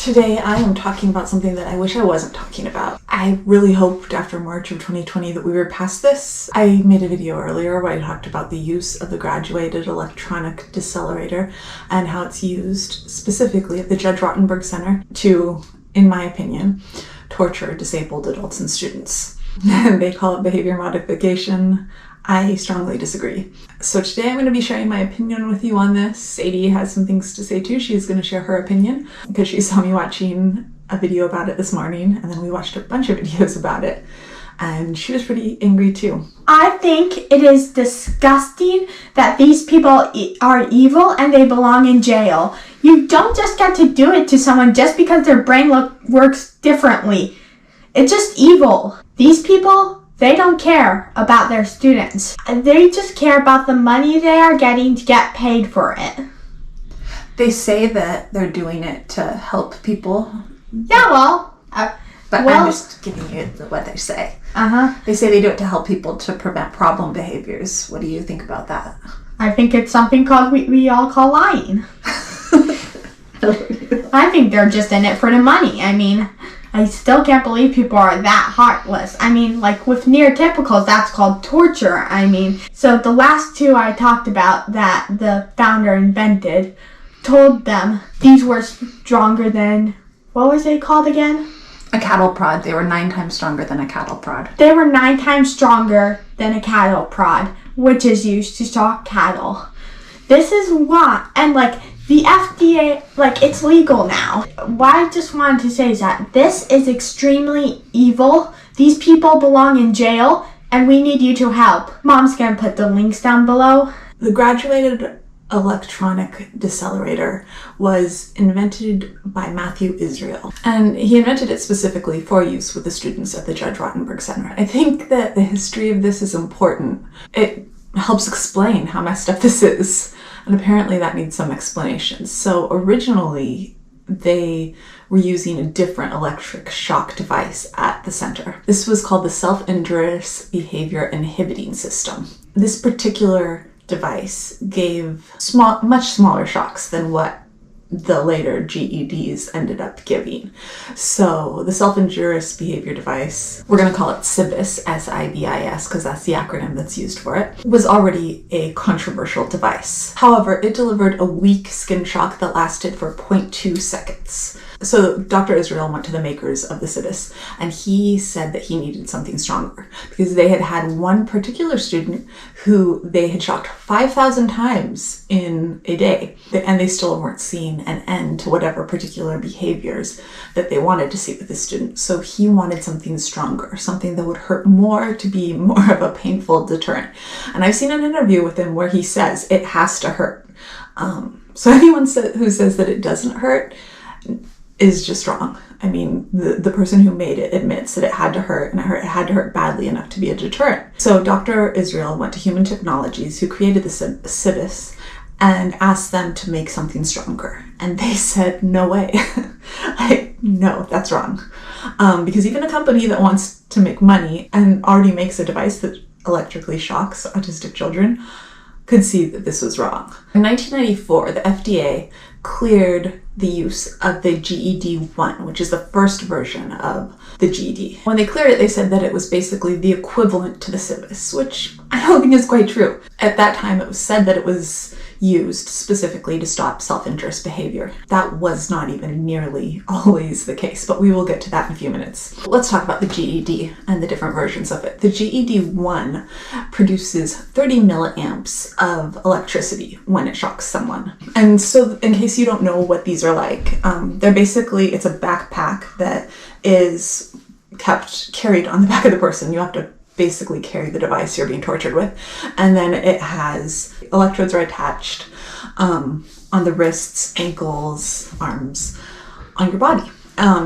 Today I am talking about something that I wish I wasn't talking about. I really hoped after March of 2020 that we were past this. I made a video earlier where I talked about the use of the Graduated Electronic Decelerator and how it's used specifically at the Judge Rottenberg Center to, in my opinion, torture disabled adults and students. They call it behavior modification. I strongly disagree. So today I'm going to be sharing my opinion with you on this. Sadie has some things to say too. She's going to share her opinion because she saw me watching a video about it this morning, and then we watched a bunch of videos about it, and she was pretty angry too. I think it is disgusting that these people are evil and they belong in jail. You don't just get to do it to someone just because their brain works differently. It's just evil. These people, they don't care about their students. They just care about the money they are getting to get paid for it. They say that they're doing it to help people. Yeah, well... I'm just giving you what they say. They say they do it to help people to prevent problem behaviors. What do you think about that? I think it's something called we all call lying. I think they're just in it for the money. I mean, I still can't believe people are that heartless. I mean, like with neurotypicals, that's called torture. I mean, so the last two I talked about that the founder invented told them these were stronger than, what was it called again? A cattle prod. They were 9 times stronger than a cattle prod. They were 9 times stronger than a cattle prod, which is used to shock cattle. This is why, and like the FDA, like it's legal now. What I just wanted to say is that this is extremely evil. These people belong in jail, and we need you to help. Mom's gonna put the links down below. The Graduated Electronic Decelerator was invented by Matthew Israel, and he invented it specifically for use with the students at the Judge Rottenberg Center. I think that the history of this is important. It helps explain how messed up this is, and apparently that needs some explanation. So originally they were using a different electric shock device at the center. This was called the self-injurious behavior inhibiting system. This particular device gave much smaller shocks than what the later GEDs ended up giving. So the self-injurious behavior device, we're going to call it SIBIS, S-I-B-I-S, because that's the acronym that's used for it, was already a controversial device. However, it delivered a weak skin shock that lasted for 0.2 seconds. So Dr. Israel went to the makers of the SIBIS, and he said that he needed something stronger because they had had one particular student who they had shocked 5,000 times in a day, and they still weren't seeing an end to whatever particular behaviors that they wanted to see with the student. So he wanted something stronger, something that would hurt more to be more of a painful deterrent. And I've seen an interview with him where he says it has to hurt. So anyone who says that it doesn't hurt is just wrong. I mean, the person who made it admits that it had to hurt, and it had to hurt badly enough to be a deterrent. So Dr. Israel went to Human Technologies, who created the SIBIS, and asked them to make something stronger. And they said, no way. Like, no, that's wrong. Because even a company that wants to make money and already makes a device that electrically shocks autistic children could see that this was wrong. In 1994, the FDA cleared the use of the GED-1, which is the first version of the GED. When they cleared it, they said that it was basically the equivalent to the SIBIS, which I don't think is quite true. At that time, it was said that it was used specifically to stop self-injurious behavior. That was not even nearly always the case, but we will get to that in a few minutes. Let's talk about the GED and the different versions of it. The GED-1 produces 30 milliamps of electricity when it shocks someone. And so in case you don't know what these are like, they're basically, it's a backpack that is carried on the back of the person. You have to basically carry the device you're being tortured with. And then it has, electrodes are attached on the wrists, ankles, arms, on your body.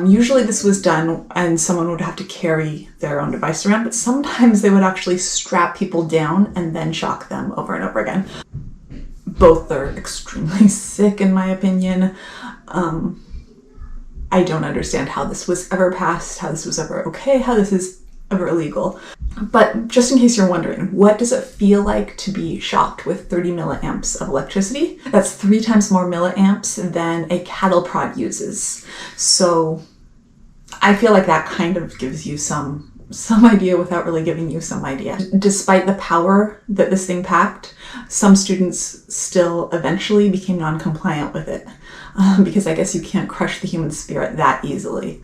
Usually this was done and someone would have to carry their own device around, but sometimes they would actually strap people down and then shock them over and over again. Both are extremely sick in my opinion. I don't understand how this was ever passed, how this was ever okay, how this is ever illegal. But just in case you're wondering, what does it feel like to be shocked with 30 milliamps of electricity? That's 3 times more milliamps than a cattle prod uses. So I feel like that kind of gives you some idea without really giving you some idea. Despite the power that this thing packed, some students still eventually became non-compliant with it, because I guess you can't crush the human spirit that easily.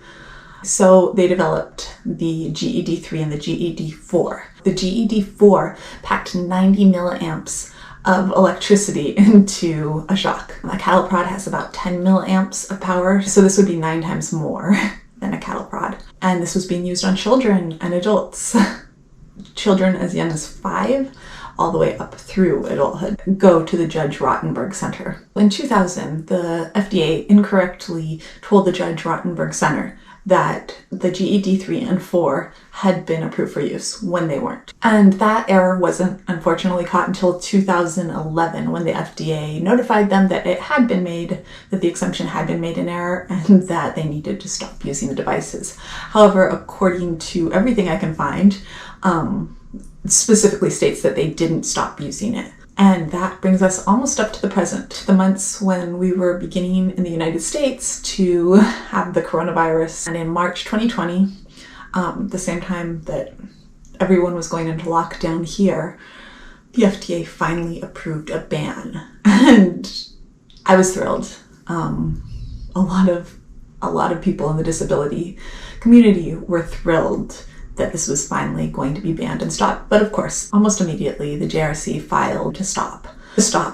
So they developed the GED3 and the GED4. The GED4 packed 90 milliamps of electricity into a shock. A cattle prod has about 10 milliamps of power, so this would be 9 times more than a cattle prod. And this was being used on children and adults. Children as young as 5 all the way up through adulthood go to the Judge Rottenberg Center. In 2000, the FDA incorrectly told the Judge Rottenberg Center that the GED3 and 4 had been approved for use when they weren't. And that error wasn't unfortunately caught until 2011, when the FDA notified them that it had been made, that the exemption had been made in error, and that they needed to stop using the devices. However, according to everything I can find, specifically states that they didn't stop using it. And that brings us almost up to the present, the months when we were beginning in the United States to have the coronavirus. And in March 2020, the same time that everyone was going into lockdown here, the FDA finally approved a ban. And I was thrilled. A lot of people in the disability community were thrilled that this was finally going to be banned and stopped. But of course, almost immediately, the JRC filed to stop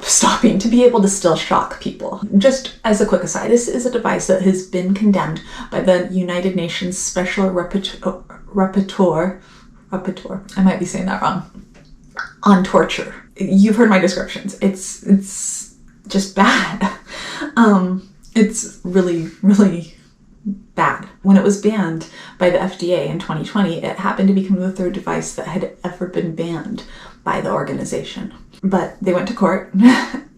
stopping, to be able to still shock people. Just as a quick aside, this is a device that has been condemned by the United Nations Special Rapporteur, I might be saying that wrong, on torture. You've heard my descriptions. It's just bad. It's really, really bad. When it was banned by the FDA in 2020, it happened to become the 3rd device that had ever been banned by the organization. But they went to court,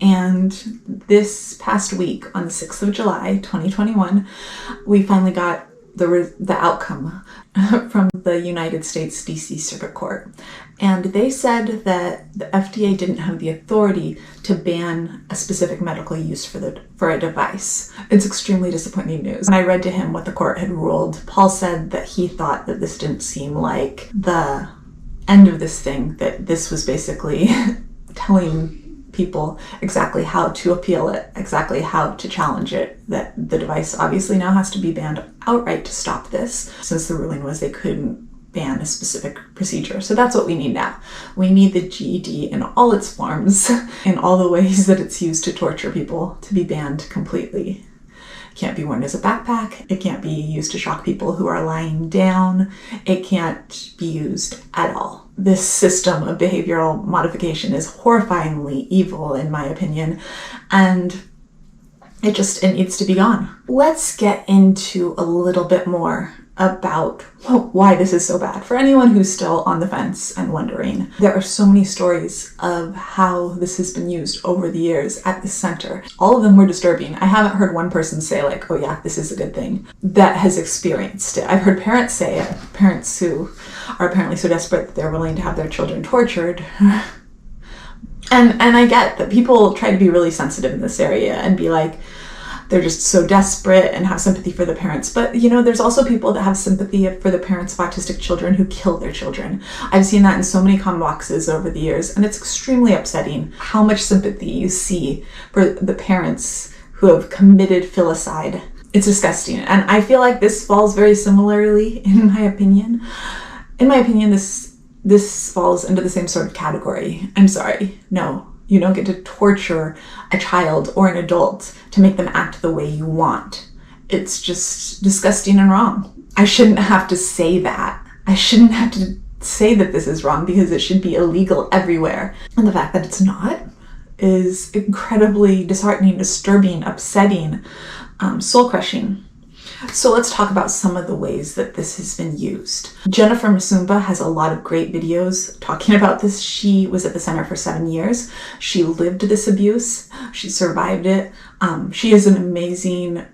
and this past week, on the 6th of July, 2021, we finally got the outcome from the United States DC Circuit Court. And they said that the FDA didn't have the authority to ban a specific medical use for a device. It's extremely disappointing news. When I read to him what the court had ruled, Paul said that he thought that this didn't seem like the end of this thing, that this was basically telling people exactly how to appeal it, exactly how to challenge it, that the device obviously now has to be banned outright to stop this, since the ruling was they couldn't ban a specific procedure. So that's what we need now. We need the GED in all its forms, in all the ways that it's used to torture people, to be banned completely. It can't be worn as a backpack. It can't be used to shock people who are lying down. It can't be used at all. This system of behavioral modification is horrifyingly evil, in my opinion, and it needs to be gone. Let's get into a little bit more about why this is so bad. For anyone who's still on the fence and wondering, there are so many stories of how this has been used over the years at the center. All of them were disturbing. I haven't heard one person say like, oh yeah, this is a good thing, that has experienced it. I've heard parents say it, parents who are apparently so desperate that they're willing to have their children tortured. And I get that people try to be really sensitive in this area and be like, they're just so desperate and have sympathy for the parents. But, you know, there's also people that have sympathy for the parents of autistic children who kill their children. I've seen that in so many comment boxes over the years, and it's extremely upsetting how much sympathy you see for the parents who have committed filicide. It's disgusting. And I feel like this falls very similarly, in my opinion. In my opinion, this falls into the same sort of category. I'm sorry. No. You don't get to torture a child or an adult to make them act the way you want. It's just disgusting and wrong. I shouldn't have to say that. I shouldn't have to say that this is wrong because it should be illegal everywhere. And the fact that it's not is incredibly disheartening, disturbing, upsetting, soul-crushing. So let's talk about some of the ways that this has been used. Jennifer Musumba has a lot of great videos talking about this. She was at the center for 7 years. She lived this abuse. She survived it. She is an amazing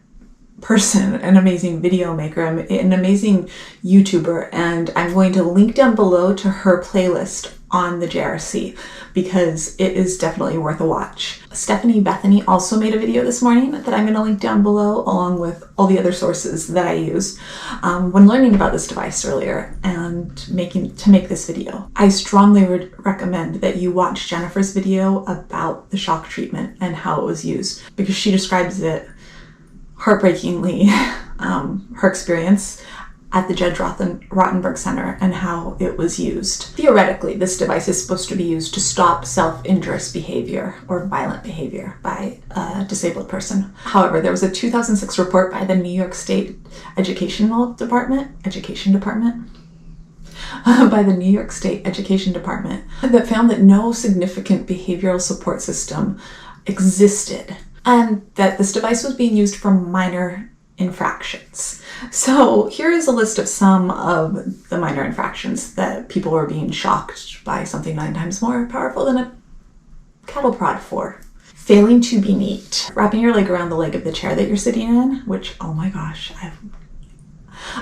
person, an amazing video maker, an amazing YouTuber, and I'm going to link down below to her playlist on the JRC because it is definitely worth a watch. Stephanie Bethany also made a video this morning that I'm going to link down below, along with all the other sources that I used when learning about this device earlier and to make this video. I strongly would recommend that you watch Jennifer's video about the shock treatment and how it was used, because she describes it heartbreakingly, her experience at the Judge Rottenberg Center and how it was used. Theoretically, this device is supposed to be used to stop self-injurious behavior or violent behavior by a disabled person. However, there was a 2006 report by the New York State Education Department that found that no significant behavioral support system existed, and that this device was being used for minor infractions. So here is a list of some of the minor infractions that people were being shocked by something 9 times more powerful than a cattle prod for. Failing to be neat. Wrapping your leg around the leg of the chair that you're sitting in, which, oh my gosh,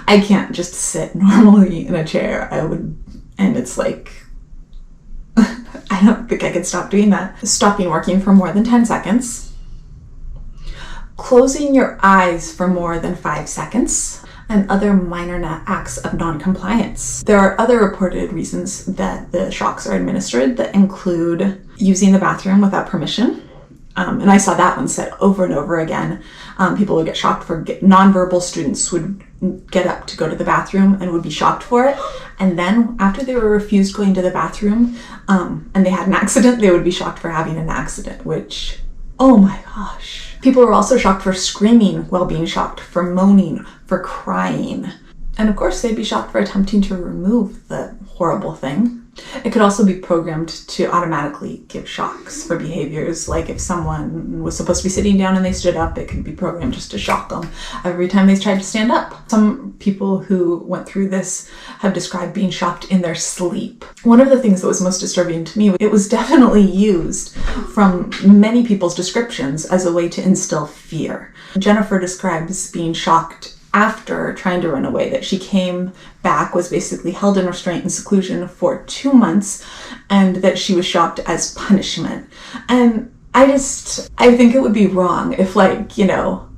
I can't just sit normally in a chair. And it's like, I don't think I could stop doing that. Stopping working for more than 10 seconds. Closing your eyes for more than 5 seconds, and other minor acts of non-compliance. There are other reported reasons that the shocks are administered that include using the bathroom without permission. And I saw that one said over and over again. People would get shocked for nonverbal students would get up to go to the bathroom and would be shocked for it. And then after they were refused going to the bathroom and they had an accident, they would be shocked for having an accident, which, oh my gosh. People were also shocked for screaming while being shocked, for moaning, for crying. And of course, they'd be shocked for attempting to remove the horrible thing. It could also be programmed to automatically give shocks for behaviors, like if someone was supposed to be sitting down and they stood up, it could be programmed just to shock them every time they tried to stand up. Some people who went through this have described being shocked in their sleep. One of the things that was most disturbing to me, it was definitely used from many people's descriptions as a way to instill fear. Jennifer describes being shocked after trying to run away, that she came back, was basically held in restraint and seclusion for 2 months, and that she was shocked as punishment. And I think it would be wrong if, like, you know,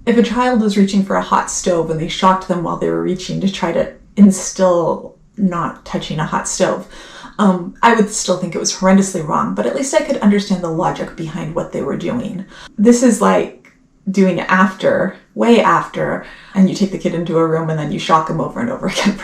if a child was reaching for a hot stove and they shocked them while they were reaching to try to instill not touching a hot stove. I would still think it was horrendously wrong, but at least I could understand the logic behind what they were doing. This is like doing it after, way after, and you take the kid into a room and then you shock them over and over again.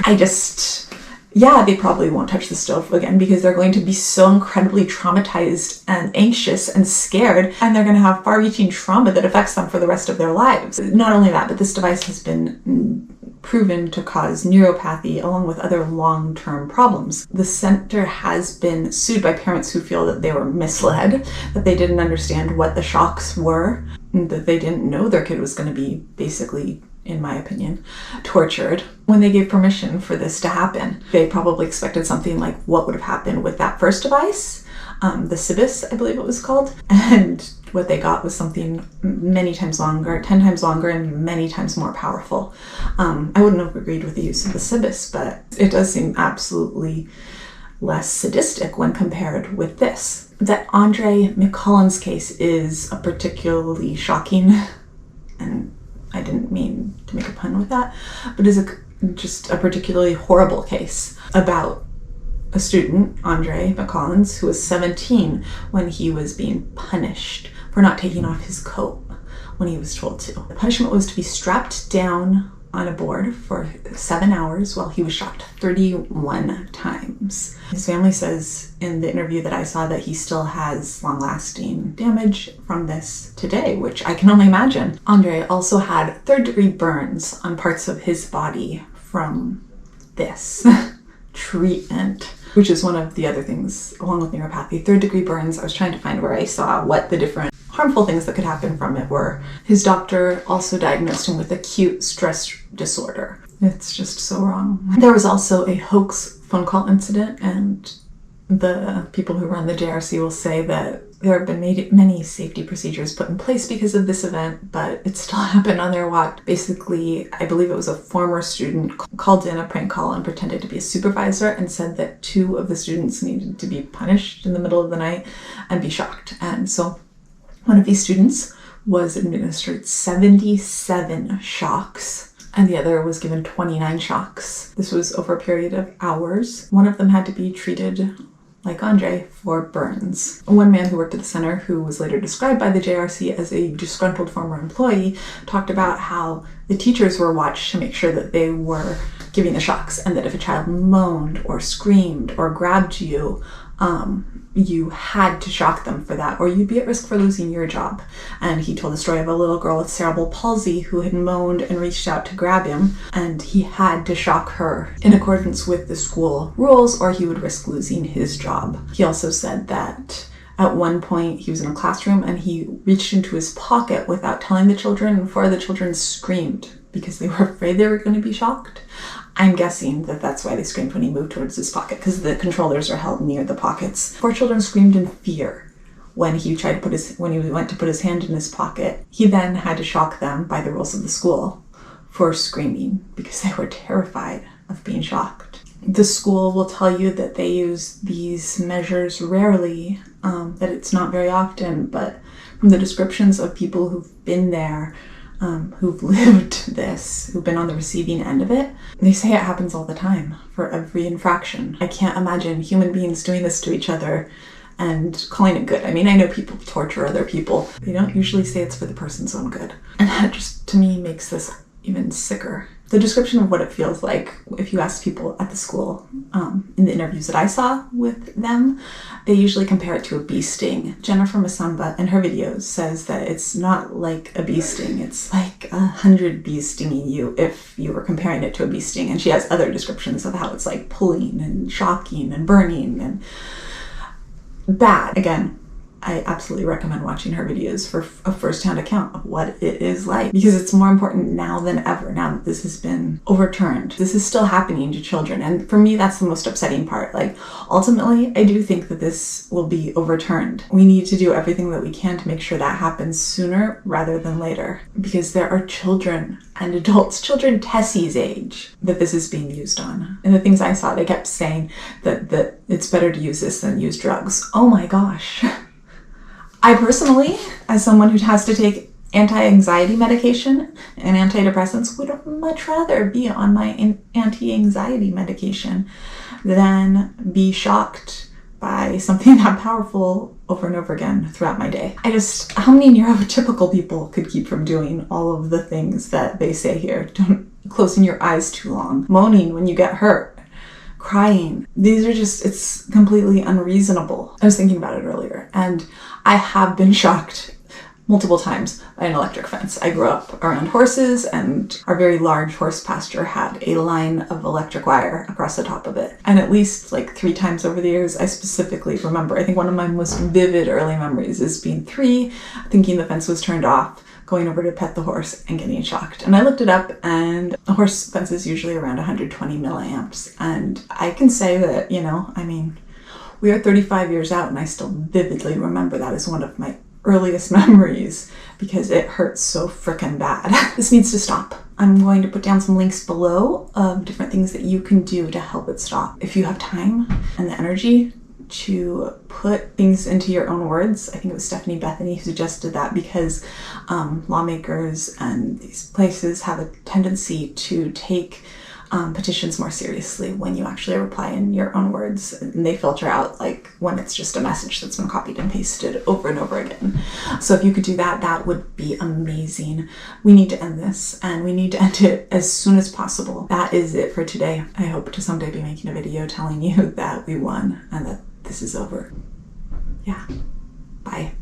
They probably won't touch the stove again because they're going to be so incredibly traumatized and anxious and scared, and they're going to have far-reaching trauma that affects them for the rest of their lives. Not only that, but this device has been proven to cause neuropathy along with other long-term problems. The center has been sued by parents who feel that they were misled, that they didn't understand what the shocks were, that they didn't know their kid was going to be basically, in my opinion, tortured. When they gave permission for this to happen, they probably expected something like what would have happened with that first device, the Cibus, I believe it was called, and what they got was something many times longer, 10 times longer, and many times more powerful. I wouldn't have agreed with the use of the Cibus, but it does seem absolutely less sadistic when compared with this. That Andre McCullen's case is a particularly shocking, and I didn't mean to make a pun with that, but is just a particularly horrible case about a student, Andre McCollins, who was 17 when he was being punished for not taking off his coat when he was told to. The punishment was to be strapped down on a board for 7 hours while he was shocked 31 times. His family says in the interview that I saw that he still has long-lasting damage from this today, which I can only imagine. Andre also had 3rd-degree burns on parts of his body from this treatment, which is one of the other things along with neuropathy. 3rd-degree burns, I was trying to find where I saw what the different harmful things that could happen from it were. His doctor also diagnosed him with acute stress disorder. It's just so wrong. There was also a hoax phone call incident, and the people who run the JRC will say that There have been many safety procedures put in place because of this event, but it still happened on their watch. Basically, I believe it was a former student called in a prank call and pretended to be a supervisor and said that 2 of the students needed to be punished in the middle of the night and be shocked. And so one of these students was administered 77 shocks, and the other was given 29 shocks. This was over a period of hours. One of them had to be treated, like Andre, for burns. One man who worked at the center, who was later described by the JRC as a disgruntled former employee, talked about how the teachers were watched to make sure that they were giving the shocks, and that if a child moaned or screamed or grabbed you, you had to shock them for that, or you'd be at risk for losing your job. And he told the story of a little girl with cerebral palsy who had moaned and reached out to grab him, and he had to shock her in accordance with the school rules, or he would risk losing his job. He also said that at one point he was in a classroom and he reached into his pocket without telling the children, and 4 of the children screamed because they were afraid they were going to be shocked. I'm guessing that that's why they screamed when he moved towards his pocket, because the controllers are held near the pockets. 4 children screamed in fear when he went to put his hand in his pocket. He then had to shock them by the rules of the school for screaming because they were terrified of being shocked. The school will tell you that they use these measures rarely, that it's not very often, but from the descriptions of people who've been there, who've lived this, who've been on the receiving end of it, they say it happens all the time for every infraction. I can't imagine human beings doing this to each other and calling it good. I mean, I know people torture other people. They don't usually say it's for the person's own good. And that just, to me, makes this even sicker. The description of what it feels like, if you ask people at the school, in the interviews that I saw with them, they usually compare it to a bee sting. Jennifer Masamba in her videos says that it's not like a bee sting, it's like 100 bees stinging you if you were comparing it to a bee sting. And she has other descriptions of how it's like pulling and shocking and burning and bad. Again, I absolutely recommend watching her videos for a first-hand account of what it is like, because it's more important now than ever, now that this has been overturned. This is still happening to children, and for me, that's the most upsetting part. Like, ultimately, I do think that this will be overturned. We need to do everything that we can to make sure that happens sooner rather than later, because there are children and adults, children Tessie's age, that this is being used on. And the things I saw, they kept saying that it's better to use this than use drugs. Oh my gosh. I personally, as someone who has to take anti-anxiety medication and antidepressants, would much rather be on my anti-anxiety medication than be shocked by something that powerful over and over again throughout my day. How many neurotypical people could keep from doing all of the things that they say here? Don't closing your eyes too long, moaning when you get hurt, crying. These are just, it's completely unreasonable. I was thinking about it earlier, and I have been shocked multiple times by an electric fence. I grew up around horses, and our very large horse pasture had a line of electric wire across the top of it. And at least like 3 times over the years, I specifically remember, I think one of my most vivid early memories is being 3, thinking the fence was turned off, going over to pet the horse and getting shocked. And I looked it up, and a horse fence is usually around 120 milliamps. And I can say that, we are 35 years out, and I still vividly remember that as one of my earliest memories because it hurts so frickin' bad. This needs to stop. I'm going to put down some links below of different things that you can do to help it stop. If you have time and the energy to put things into your own words. I think it was Stephanie Bethany who suggested that, because lawmakers and these places have a tendency to take petitions more seriously when you actually reply in your own words, and they filter out like when it's just a message that's been copied and pasted over and over again. So if you could do that, that would be amazing. We need to end this, and we need to end it as soon as possible. That is it for today. I hope to someday be making a video telling you that we won and that this is over. Yeah. Bye.